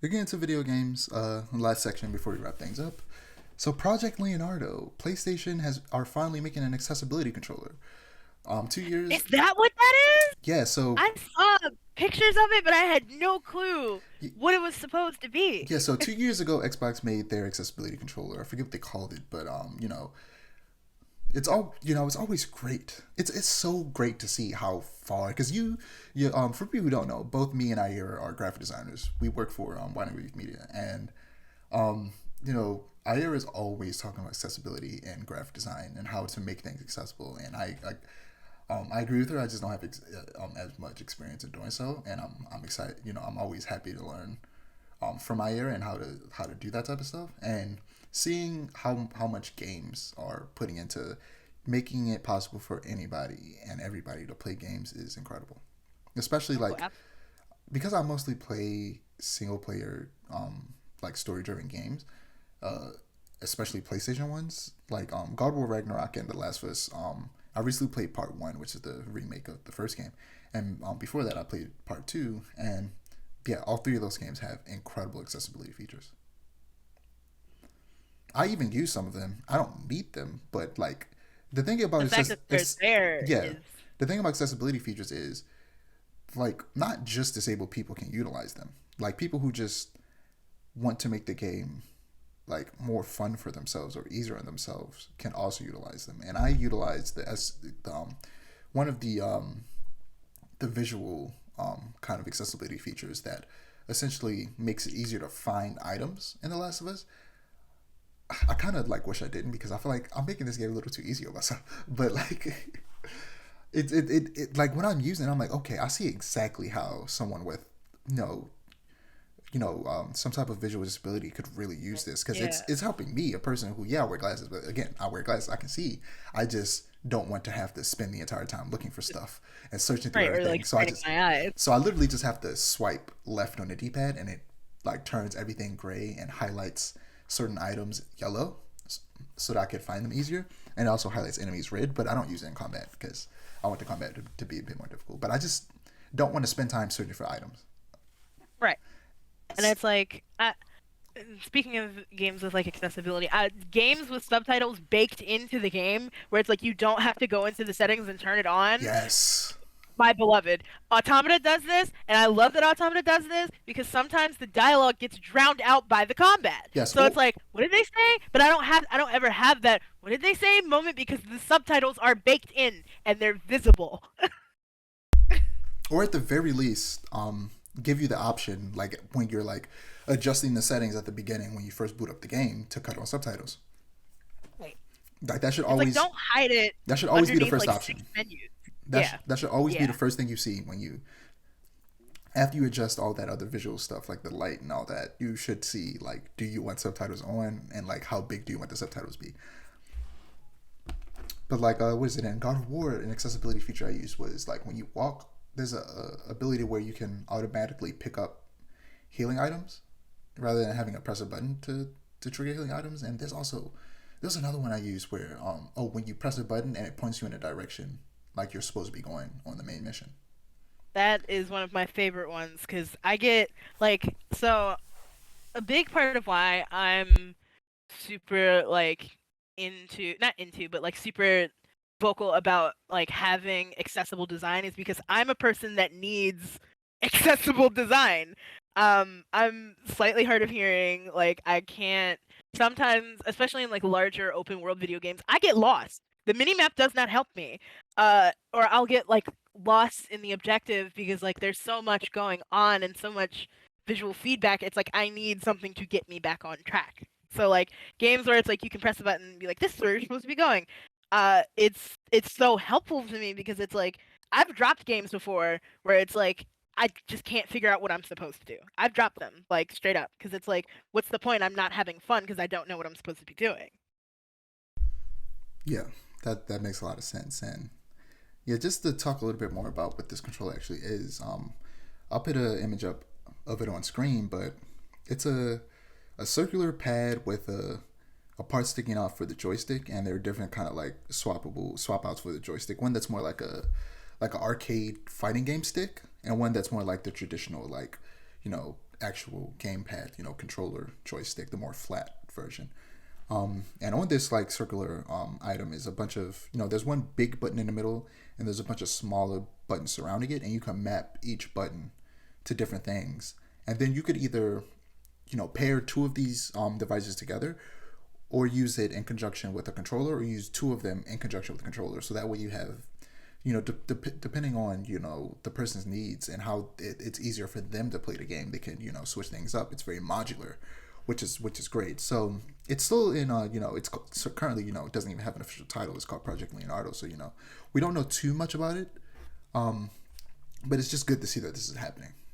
We're getting into video games. Last section before we wrap things up. So Project Leonardo, PlayStation has are finally making an accessibility controller. 2 years. Is that what that is? Yeah. So I saw pictures of it, but I had no clue y- what it was supposed to be. yeah. So 2 years ago, Xbox made their accessibility controller. I forget what they called it, but it's always great. It's so great to see how far because for people who don't know, both me and I are graphic designers. We work for Winding Reef Media, and Ira is always talking about accessibility and graphic design and how to make things accessible. And I agree with her. I just don't have as much experience in doing so, and I'm excited. I'm always happy to learn from Ira and how to do that type of stuff. And seeing how much games are putting into making it possible for anybody and everybody to play games is incredible. Especially Oh, like because I mostly play single player like story driven games, uh, especially PlayStation ones, like God of War Ragnarok and The Last of Us. I recently played Part One, which is the remake of the first game, and before that, I played Part Two, and yeah, all three of those games have incredible accessibility features. I even use some of them. I don't need them, but like the thing about the fact that they're there yeah, is the thing about accessibility features is like not just disabled people can utilize them. Like people who just want to make the game like more fun for themselves or easier on themselves can also utilize them. And I utilize one of the visual kind of accessibility features that essentially makes it easier to find items in The Last of Us. I kind of like wish I didn't because I feel like I'm making this game a little too easy on myself. But like it like when I'm using it, I'm like, okay, I see exactly how someone with you know some type of visual disability could really use this because yeah. it's helping me, a person who I wear glasses, but again I wear glasses, I can see. I just don't want to have to spend the entire time looking for stuff and searching through Right, or everything. like straining my eyes. So I literally just have to swipe left on the D-pad and it like turns everything gray and highlights certain items yellow so that I could find them easier, and it also highlights enemies red. But I don't use it in combat because I want the combat to be a bit more difficult. But I just don't want to spend time searching for items. Right. And it's like, speaking of games with like accessibility, games with subtitles baked into the game, where it's like you don't have to go into the settings and turn it on. Yes. My beloved, Automata does this, and I love that Automata does this because sometimes the dialogue gets drowned out by the combat. Yes. So it's like, what did they say? But I don't ever have that. What did they say? Moment because the subtitles are baked in and they're visible. Or at the very least, give you the option, like when you're like adjusting the settings at the beginning when you first boot up the game to cut on subtitles. Right. Like It's like don't hide it that should always be the underneath first like six option. menus. Yeah. That should always be Yeah. the first thing you see when you after you adjust all that other visual stuff like the light and all that. You should see like, do you want subtitles on, and like how big do you want the subtitles be. But like, what is it in God of War? An accessibility feature I used was like when you walk, there's a ability where you can automatically pick up healing items rather than having to press a button to trigger healing items. And there's another one I use where when you press a button and it points you in a direction like you're supposed to be going on the main mission. That is one of my favorite ones because I get like so a big part of why I'm super like into not into but like super vocal about like having accessible design is because I'm a person that needs accessible design. I'm slightly hard of hearing, like I can't sometimes, especially in like larger open world video games, I get lost. The minimap does not help me. Or I'll get like lost in the objective because like there's so much going on and so much visual feedback. It's like I need something to get me back on track. So like games where it's like you can press a button and be like, this is where you're supposed to be going. It's so helpful to me because it's like I've dropped games before where it's like I just can't figure out what I'm supposed to do. I've dropped them like straight up because it's like, what's the point? I'm not having fun because I don't know what I'm supposed to be doing. Yeah, that makes a lot of sense. And yeah, just to talk a little bit more about what this controller actually is, I'll put an image up of it on screen, but it's a circular pad with a part sticking out for the joystick, and there are different kind of like swappable swap outs for the joystick. One that's more like an arcade fighting game stick, and one that's more like the traditional like actual gamepad, controller joystick, the more flat version. And on this like circular item is a bunch of there's one big button in the middle, and there's a bunch of smaller buttons surrounding it, and you can map each button to different things. And then you could either pair two of these devices together, or use it in conjunction with a controller, or use two of them in conjunction with a controller. So that way you have, depending on the person's needs and how it's easier for them to play the game, they can switch things up. It's very modular, which is great. So it's still in it's so currently it doesn't even have an official title. It's called Project Leonardo. So we don't know too much about it, but it's just good to see that this is happening.